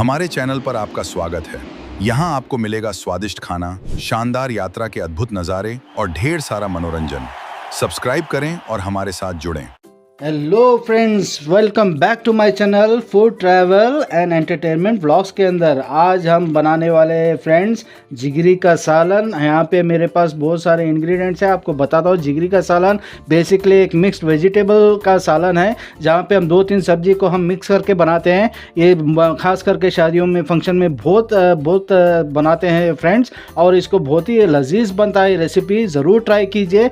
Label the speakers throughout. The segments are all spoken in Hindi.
Speaker 1: हमारे चैनल पर आपका स्वागत है। यहाँ आपको मिलेगा स्वादिष्ट खाना, शानदार यात्रा के अद्भुत नज़ारे और ढेर सारा मनोरंजन। सब्सक्राइब करें और हमारे साथ जुड़ें।
Speaker 2: Hello friends, welcome back to my channel food travel and entertainment blogs के अंदर आज हम बनाने वाले हैं फ्रेंड्स जिगरी का सालन। यहाँ पे मेरे पास बहुत सारे इंग्रेडिएंट्स हैं। आपको बताता हूँ, जिगरी का सालन बेसिकली एक मिक्स्ड वेजिटेबल का सालन है, जहाँ पे हम 2-3 सब्जी को हम मिक्स करके बनाते हैं। ये खास करके शादियों में, फंक्शन में बहुत बनाते हैं फ्रेंड्स, और इसको बहुत ही लजीज बनता है। रेसिपी ज़रूर ट्राई कीजिए।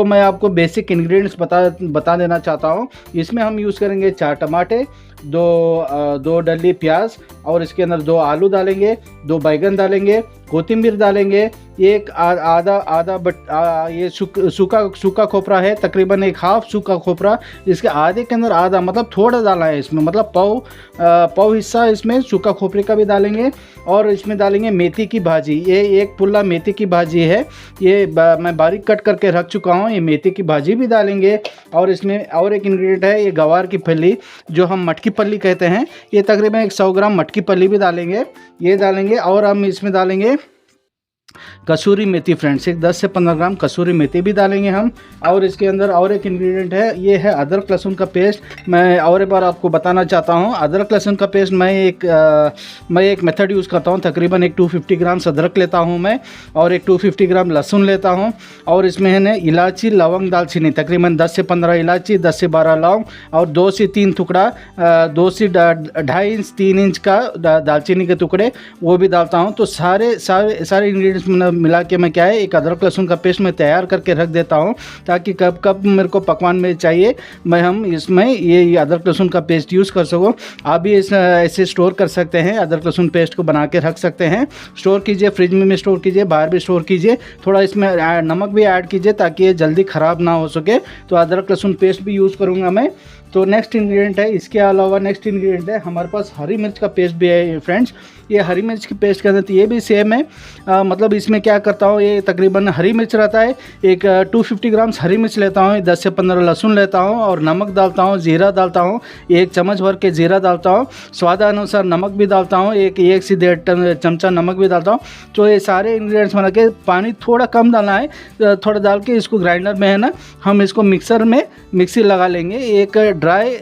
Speaker 2: मैं आपको बेसिक इंग्रेडिएंट्स बता देना चाहता हूँ। इसमें हम यूज़ करेंगे 4 टमाटे, दो डली प्याज, और इसके अंदर 2 आलू डालेंगे, 2 बैगन डालेंगे, कोथिंबीर डालेंगे, एक ये सूखा खोपरा है, तकरीबन एक हाफ सूखा खोपरा। इसके आधे के अंदर आधा, मतलब थोड़ा डाला है इसमें, मतलब पाव हिस्सा इसमें सूखा खोपरे का भी डालेंगे। और इसमें डालेंगे मेथी की भाजी। ये एक पुल्ला मेथी की भाजी है, मैं बारीक कट करके रख चुका हूँ। ये मेथी की भाजी भी डालेंगे। और इसमें और एक इंग्रेडिएंट है, ये गवार की फली, जो हम मटकी पल्ली कहते हैं। ये तकरीबन 100 ग्राम मटकी पल्ली भी डालेंगे, ये डालेंगे। और हम इसमें डालेंगे कसूरी मेथी फ्रेंड्स, एक 10 से 15 ग्राम कसूरी मेथी भी डालेंगे हम। और इसके अंदर और एक इंग्रेडिएंट है, ये है अदरक लहसुन का पेस्ट। मैं और एक बार आपको बताना चाहता हूँ, अदरक लहसुन का पेस्ट मैं एक मेथड यूज़ करता हूँ। तकरीबन एक 250 ग्राम अदरक लेता हूँ मैं, और एक 250 ग्राम लहसुन लेता हूँ। और इसमें है ना इलायची, लवंग, दालचीनी, तकरीबन 10 से 15 इलायची, 10 से 12 लौंग, और 2 से 3 टुकड़ा 2 से 2.5 इंच 3 इंच का दालचीनी के टुकड़े, वो भी डालता हूँ। तो सारे इंग्रेडिएंट्स मिला के मैं क्या है, एक अदरक लहसुन का पेस्ट मैं तैयार करके रख देता हूँ, ताकि कब कब मेरे को पकवान में चाहिए हम इसमें ये अदरक लहसुन का पेस्ट यूज़ कर सकूँ। आप भी ऐसे स्टोर कर सकते हैं, अदरक लहसुन पेस्ट को बना के रख सकते हैं। स्टोर कीजिए, फ्रिज में स्टोर कीजिए, बाहर भी स्टोर कीजिए। थोड़ा इसमें नमक भी ऐड कीजिए, ताकि ये जल्दी ख़राब ना हो सके। तो अदरक लहसुन पेस्ट भी यूज़ करूँगा मैं। तो नेक्स्ट इंग्रेडिएंट है, इसके अलावा नेक्स्ट इंग्रेडिएंट है हमारे पास हरी मिर्च का पेस्ट भी है फ्रेंड्स। ये हरी मिर्च की पेस्ट के अंदर ये भी सेम है। मतलब इसमें क्या करता हूँ, ये तकरीबन हरी मिर्च रहता है, एक 250 ग्राम हरी मिर्च लेता हूँ, 10 से 15 लहसुन लेता हूँ, और नमक डालता हूँ, जीरा डालता हूँ, 1 चम्मच भर के जीरा डालता हूँ, स्वादानुसार नमक भी डालता हूँ, एक से 1.5 चमचा नमक भी डालता हूँ। तो ये सारे इंग्रेडिएंट्स बना के, पानी थोड़ा कम डालना है, थोड़ा डाल के इसको ग्राइंडर में है ना, हम इसको मिक्सी लगा लेंगे। एक ड्राई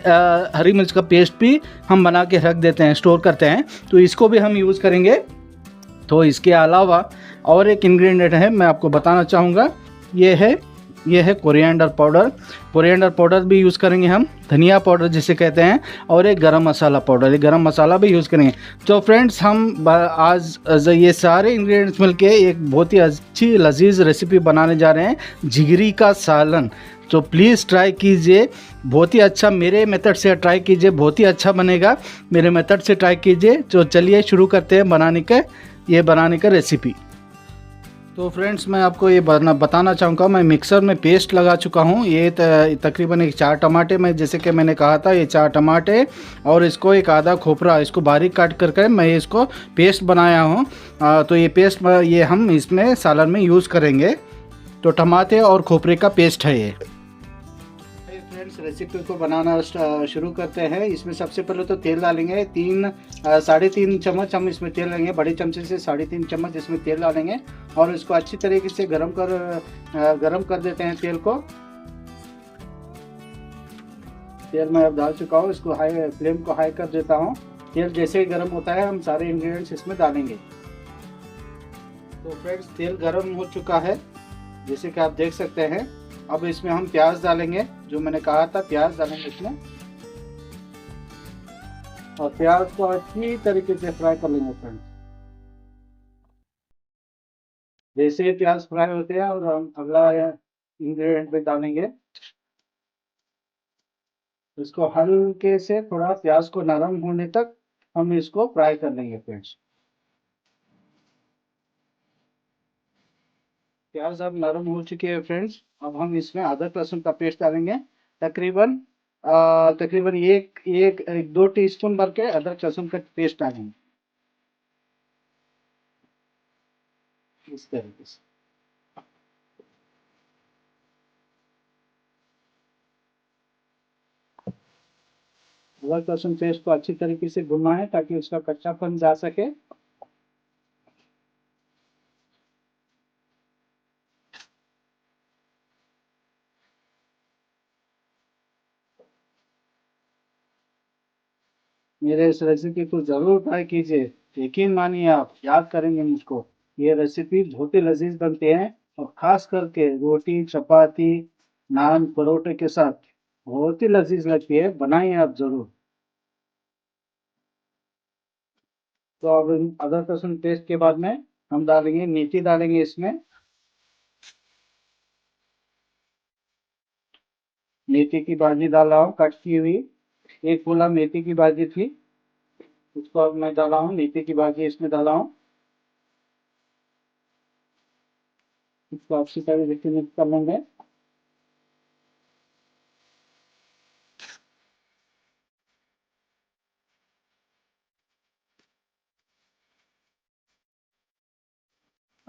Speaker 2: हरी मिर्च का पेस्ट भी हम बना के रख देते हैं, स्टोर करते हैं, तो इसको भी हम यूज़ करेंगे। तो इसके अलावा और एक इंग्रेडिएंट है, मैं आपको बताना चाहूँगा, ये है कोरिएंडर पाउडर भी यूज़ करेंगे हम, धनिया पाउडर जिसे कहते हैं, और एक गरम मसाला पाउडर, ये गरम मसाला भी यूज़ करेंगे। तो फ्रेंड्स, हम आज ये सारे इंग्रेडिएंट्स मिलके एक बहुत ही अच्छी लजीज रेसिपी बनाने जा रहे हैं, जिगरी का सालन। तो प्लीज़ ट्राई कीजिए, बहुत ही अच्छा, मेरे मेथड से ट्राई कीजिए, बहुत ही अच्छा बनेगा। मेरे मेथड से ट्राई कीजिए। तो चलिए शुरू करते हैं बनाने का रेसिपी। तो फ्रेंड्स, मैं आपको ये बताना चाहूँगा, मैं मिक्सर में पेस्ट लगा चुका हूँ। ये तकरीबन एक 4 टमाटे, मैं जैसे कि मैंने कहा था, ये 4 टमाटे और इसको एक आधा खोपरा, इसको बारीक काट करके मैं इसको पेस्ट बनाया हूँ। तो ये पेस्ट ये हम इसमें सालन में यूज़ करेंगे। तो टमाटे और खोपरे का पेस्ट है ये। फ्रेंड्स, रेसिपी को बनाना शुरू करते हैं। इसमें सबसे पहले तो तेल डालेंगे, 3.5 चम्मच हम इसमें तेल लेंगे, बड़े चमचे से 3.5 चम्मच इसमें तेल डालेंगे, और इसको अच्छी तरीके से गरम कर देते हैं तेल को। तेल मैं अब डाल चुका हूँ, इसको फ्लेम को हाई कर देता हूँ। तेल जैसे ही गर्म होता है, हम सारे इंग्रेडिएंट्स इसमें डालेंगे। तो फ्रेंड्स, तेल गर्म हो चुका है, जैसे कि आप देख सकते हैं। अब इसमें हम प्याज डालेंगे, जो मैंने कहा था, प्याज डालेंगे इसमें, और प्याज को अच्छी तरीके से फ्राई कर लेंगे फ्रेंड्स। जैसे ही प्याज फ्राई होते हैं, और हम अगला इंग्रेडिएंट भी डालेंगे। इसको हल्के से थोड़ा प्याज को नरम होने तक हम इसको फ्राई कर लेंगे फ्रेंड्स। प्याज अब नरम हो चुकी है फ्रेंड्स। अब हम इसमें अदरक लहसुन का पेस्ट डालेंगे, तकरीबन तकरीबन एक 2 टीस्पून भर के अदरक लहसुन का पेस्ट डालेंगे, इस तरीके से। अदरक लहसुन पेस्ट को अच्छी तरीके से भुनना है ताकि उसका कच्चापन जा सके। मेरे इस रेसिपी को ज़रूर ट्राई कीजिए। यकीन मानिए आप याद करेंगे मुझको। ये रेसिपी बहुत ही लजीज बनती है और ख़ास करके रोटी, चपाती, नान, परोठे के साथ बहुत ही लजीज लगती है। बनाइए आप ज़रूर। तो अब अदरक लहसुन पेस्ट के बाद में हम डालेंगे मेथी, डालेंगे इसमें। मेथी की भाजी डाल रहा हूँ कट की हुई। एक फूला मेथी की भाजी थी, उसको अब मैं डाला हूँ। मेथी की भाजी इसमें डाला हूँ। इसको अच्छी तरीके से मिक्स कर लेंगे।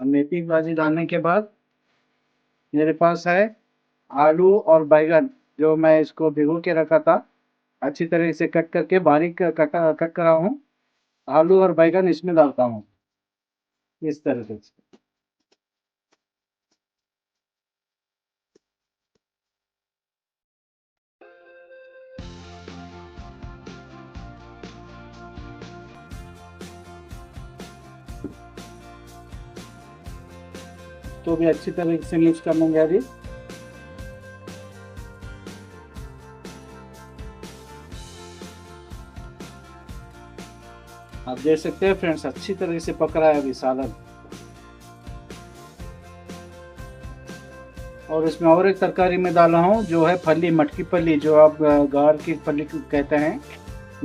Speaker 2: और मेथी की भाजी डालने के बाद मेरे पास है आलू और बैगन, जो मैं इसको भिगो के रखा था। अच्छी तरह से कट करके बारीक कट करा हूँ। आलू और बैगन इसमें डालता हूँ इस तरह से। तो भी अच्छी तरह से मिक्स कर लेंगे अभी। आप देख सकते हैं फ्रेंड्स, अच्छी तरह से पक रहा है अभी सालन। और इसमें और एक तरकारी में डाला हूँ, जो है फली, मटकी फली, जो आप गार की फली कहते हैं।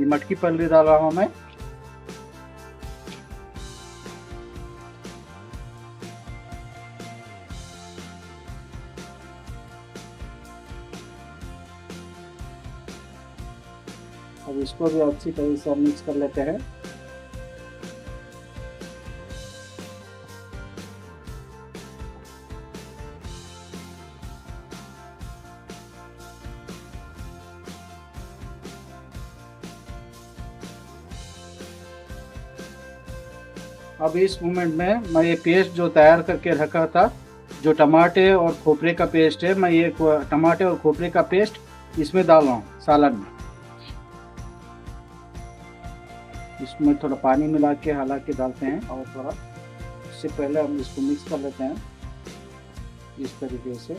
Speaker 2: ये मटकी फली डाला हूँ मैं। अब इसको भी अच्छी तरह से मिक्स कर लेते हैं। अब इस मोमेंट में मैं ये पेस्ट जो तैयार करके रखा था, जो टमाटे और खोपरे का पेस्ट है, मैं ये टमाटे और खोपरे का पेस्ट इसमें डाल रहा हूँ सालन में। इसमें थोड़ा पानी मिला के हाला के डालते हैं और थोड़ा, इससे पहले हम इसको मिक्स कर लेते हैं इस तरीके से।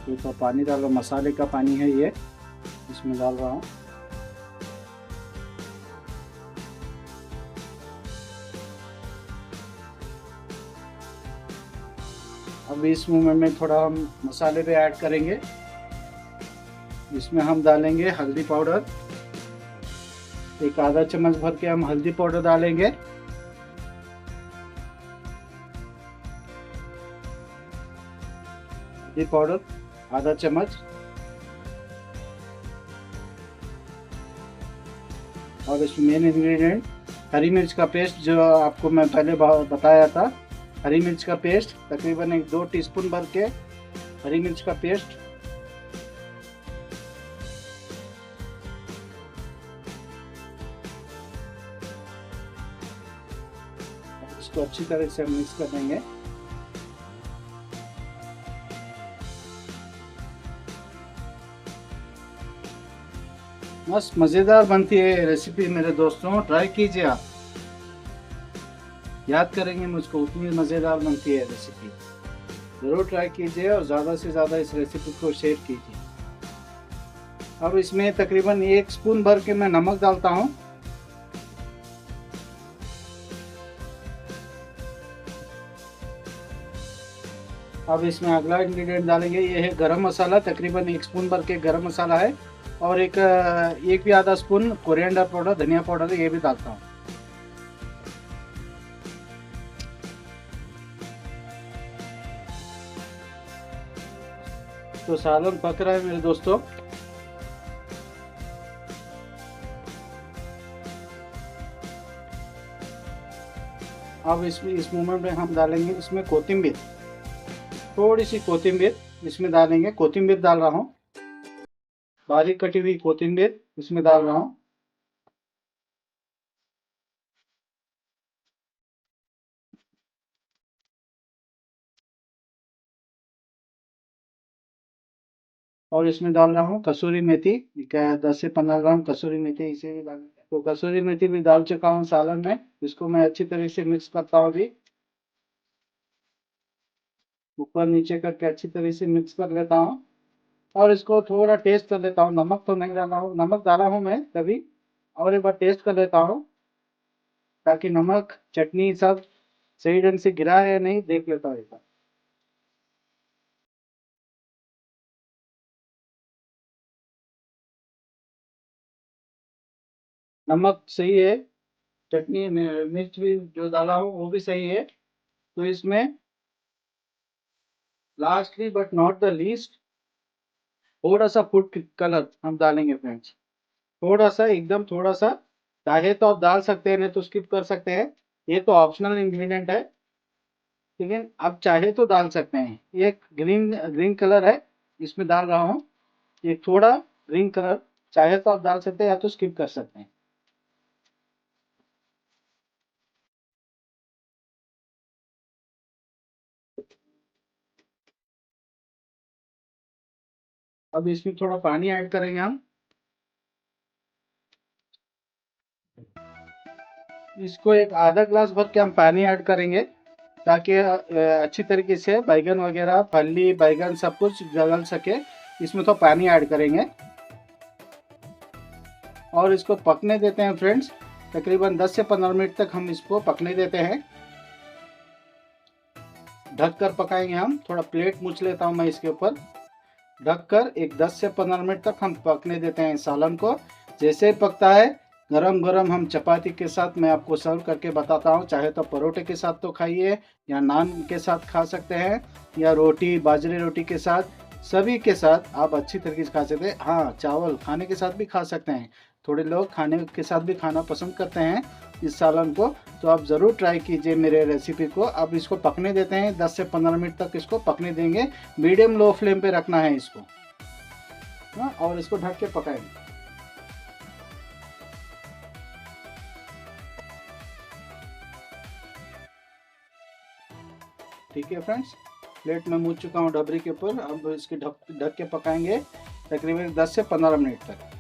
Speaker 2: ये तो पानी डालो, मसाले का पानी है ये, इसमें डाल रहा हूँ। अब इस मोमेंट में थोड़ा हम मसाले भी ऐड करेंगे। इसमें हम डालेंगे हल्दी पाउडर, एक आधा चम्मच भर के हम हल्दी पाउडर डालेंगे। हल्दी पाउडर आधा चम्मच। और इसमें मेन इंग्रेडिएंट हरी मिर्च का पेस्ट, जो आपको मैं पहले बताया था। हरी मिर्च का पेस्ट तकरीबन 1-2 टीस्पून भर के हरी मिर्च का पेस्ट। इसको अच्छी तरह से मिक्स कर देंगे। मस्त मज़ेदार बनती है रेसिपी मेरे दोस्तों, ट्राई कीजिए आप। याद करेंगे मुझको, उतनी मज़ेदार बनती है रेसिपी। ज़रूर ट्राई कीजिए और ज़्यादा से ज़्यादा इस रेसिपी को शेयर कीजिए। अब इसमें तकरीबन 1 स्पून भर के मैं नमक डालता हूँ। अब इसमें अगला इंग्रेडिएंट डालेंगे, ये है गरम मसाला। तकरीबन 1 स्पून भर के गरम मसाला है। और एक भी आधा स्पून कोरिएंडर पाउडर, धनिया पाउडर है, ये भी डालता हूँ। तो सालन पक रहा है मेरे दोस्तों। अब इसमें इस मोमेंट में हम डालेंगे इसमें कोथिंबीर, थोड़ी सी कोथिंबीर इसमें डालेंगे। कोथिंबीर डाल रहा हूँ, बारीक कटी हुई कोथिंबीर इसमें डाल रहा हूँ। और इसमें डाल रहा हूँ कसूरी मेथी, क्या 10 से 15 ग्राम कसूरी मेथी इसे भी डाल। तो कसूरी मेथी भी डाल चुका हूँ सालन में। इसको मैं अच्छी तरह से मिक्स करता हूँ अभी, ऊपर नीचे करके अच्छी तरह से मिक्स कर लेता हूँ। और इसको थोड़ा टेस्ट कर लेता हूँ, नमक तो नहीं डाला हूँ, नमक डाला हूँ मैं तभी, और एक बार टेस्ट कर लेता हूँ ताकि नमक चटनी सब सही ढंग से गिरा है या नहीं देख लेता हूँ एक बार। नमक सही है, चटनी में मिर्च भी जो डाला हूँ वो भी सही है। तो इसमें lastly but not the least थोड़ा सा फूड कलर हम डालेंगे फ्रेंड्स, थोड़ा सा, एकदम थोड़ा सा। चाहे तो आप डाल सकते हैं, नहीं तो स्किप कर सकते हैं, ये तो ऑप्शनल इंग्रेडिएंट है, लेकिन आप चाहे तो डाल सकते हैं। ये ग्रीन ग्रीन कलर है इसमें डाल रहा हूँ, ये थोड़ा ग्रीन कलर, चाहे तो आप डाल सकते हैं या तो स्किप कर सकते हैं। अब इसमें थोड़ा पानी ऐड करेंगे हम, इसको एक आधा ग्लास भर के हम पानी ऐड करेंगे ताकि अच्छी तरीके से बैगन वगैरह, फली बैगन सब कुछ गल सके। इसमें तो पानी ऐड करेंगे और इसको पकने देते हैं फ्रेंड्स। तकरीबन 10 से 15 मिनट तक हम इसको पकने देते हैं। ढक कर पकाएंगे हम, थोड़ा प्लेट मूछ लेता हूँ मैं इसके ऊपर। ढक कर एक 10 से 15 मिनट तक हम पकने देते हैं सालन को। जैसे ही पकता है, गरम गरम हम चपाती के साथ मैं आपको सर्व करके बताता हूँ। चाहे तो परोठे के साथ तो खाइए, या नान के साथ खा सकते हैं, या रोटी, बाजरे रोटी के साथ, सभी के साथ आप अच्छी तरीके से खा सकते हैं। हाँ, चावल खाने के साथ भी खा सकते हैं, थोड़े लोग खाने के साथ भी खाना पसंद करते हैं इस सालन को। तो आप ज़रूर ट्राई कीजिए मेरे रेसिपी को। अब इसको पकने देते हैं, 10 से 15 मिनट तक इसको पकने देंगे। मीडियम लो फ्लेम पे रखना है इसको, हाँ, और इसको ढक के पकाएंगे। ठीक है फ्रेंड्स, प्लेट में मूछ चुका हूँ डबरी के ऊपर। अब इसके ढक ढक के पकाएंगे तकरीबन 10 से 15 मिनट तक।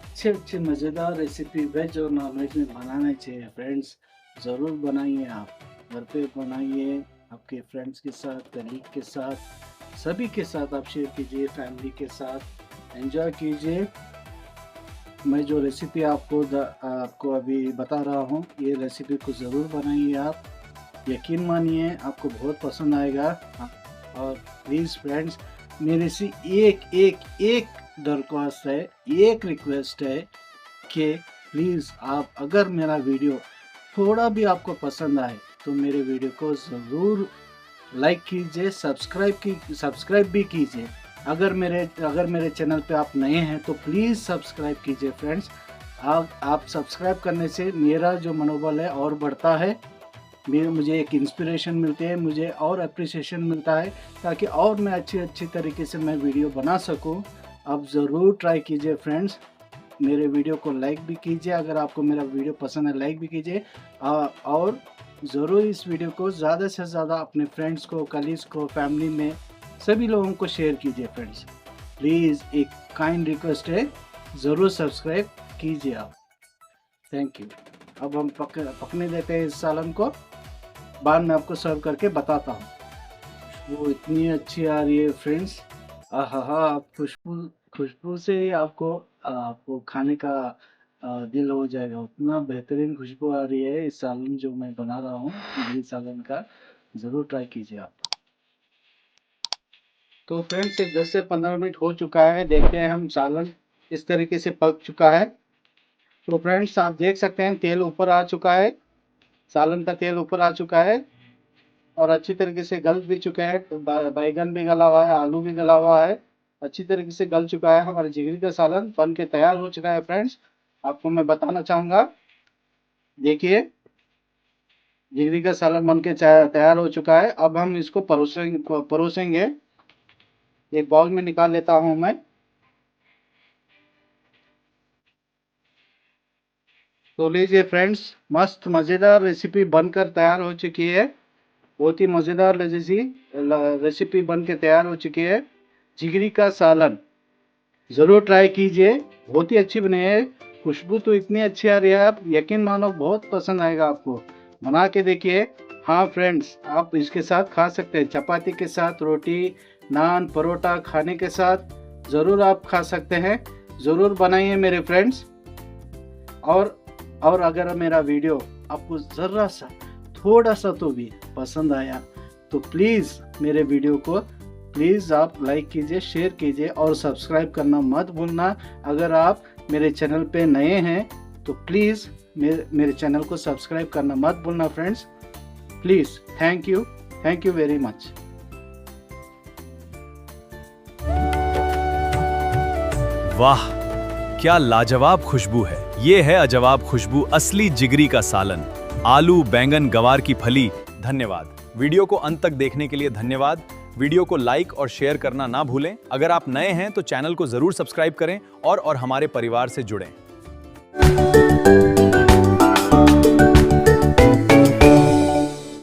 Speaker 2: अच्छे अच्छे मज़ेदार रेसिपी वेज और नॉन वेज में बनाना चाहिए फ्रेंड्स। ज़रूर बनाइए, आप घर पे बनाइए, आपके फ्रेंड्स के साथ, कलीग के साथ, सभी के साथ आप शेयर कीजिए, फैमिली के साथ एंजॉय कीजिए। मैं जो रेसिपी आपको अभी बता रहा हूँ, ये रेसिपी को ज़रूर बनाइए आप। यकीन मानिए आपको बहुत पसंद आएगा। और प्लीज़ फ्रेंड्स, मेरे से एक दरख्वास्त है, एक रिक्वेस्ट है कि प्लीज़ आप अगर मेरा वीडियो थोड़ा भी आपको पसंद आए तो मेरे वीडियो को ज़रूर लाइक कीजिए, सब्सक्राइब भी कीजिए। अगर मेरे चैनल पे आप नए हैं तो प्लीज़ सब्सक्राइब कीजिए फ्रेंड्स। आप सब्सक्राइब करने से मेरा जो मनोबल है और बढ़ता है, मुझे एक इंस्पिरेशन मिलती है, मुझे और अप्रिसिएशन मिलता है, ताकि और मैं अच्छी तरीके से मैं वीडियो बना सकूं। आप ज़रूर ट्राई कीजिए फ्रेंड्स, मेरे वीडियो को लाइक भी कीजिए। अगर आपको मेरा वीडियो पसंद है, लाइक भी कीजिए। और ज़रूर इस वीडियो को ज़्यादा से ज़्यादा अपने फ्रेंड्स को, कलीग्स को, फैमिली में सभी लोगों को शेयर कीजिए फ्रेंड्स। प्लीज़ एक काइंड रिक्वेस्ट है, ज़रूर सब्सक्राइब कीजिए आप। Thank you. अब हम पकने देते हैं इस सालन को, बाद में आपको सर्व करके बताता हूँ। वो इतनी अच्छी आ रही है फ्रेंड्स, आहा, आप खुशबू से ही आपको खाने का दिल हो जाएगा। उतना बेहतरीन खुशबू आ रही है इस सालन जो मैं बना रहा हूँ, इडली सालन का। ज़रूर ट्राई कीजिए आप। तो फ्रेंड्स, 10 से 15 मिनट हो चुका है, देखते हैं हम सालन इस तरीके से पक चुका है। तो फ्रेंड्स, आप देख सकते हैं तेल ऊपर आ चुका है, सालन का तेल ऊपर आ चुका है और अच्छी तरीके से गल भी चुका है। बैगन भी गला हुआ है, आलू भी गला हुआ है, अच्छी तरीके से गल चुका है। हमारे जिगरी का सालन बन के तैयार हो चुका है फ्रेंड्स। आपको मैं बताना चाहूँगा देखिए जिगरी का सालन बन के तैयार हो चुका है। अब हम इसको परोसेंगे। एक बाउल में निकाल लेता हूं मैं। तो लीजिए फ्रेंड्स, मस्त मज़ेदार रेसिपी बनकर तैयार हो चुकी है। बहुत ही मज़ेदार रेसिपी बन के तैयार हो चुकी है। जिगरी का सालन ज़रूर ट्राई कीजिए, बहुत ही अच्छी बनी है। खुशबू तो इतनी अच्छी आ रही है, आप यकीन मानो बहुत पसंद आएगा आपको। बना के देखिए। हाँ फ्रेंड्स, आप इसके साथ खा सकते हैं, चपाती के साथ, रोटी, नान, परोठा खाने के साथ ज़रूर आप खा सकते हैं। ज़रूर बनाइए मेरे फ्रेंड्स। और अगर मेरा वीडियो आपको ज़रा सा थोड़ा सा तो भी पसंद आया तो प्लीज़ मेरे वीडियो को प्लीज़ आप लाइक कीजिए, शेयर कीजिए और सब्सक्राइब करना मत भूलना। अगर आप मेरे चैनल पे नए हैं तो प्लीज़ मेरे चैनल को सब्सक्राइब करना मत भूलना friends, please. Thank you very much.
Speaker 3: वाह, क्या लाजवाब खुशबू है। ये है अजवाब खुशबू, असली जिगरी का सालन। आलू, बैंगन, गवार की फली। धन्यवाद। वीडियो को अंत तक देखने के लिए धन्यवाद। वीडियो को लाइक और शेयर करना ना भूलें। अगर आप नए हैं तो चैनल को जरूर सब्सक्राइब करें और हमारे परिवार से जुड़ें।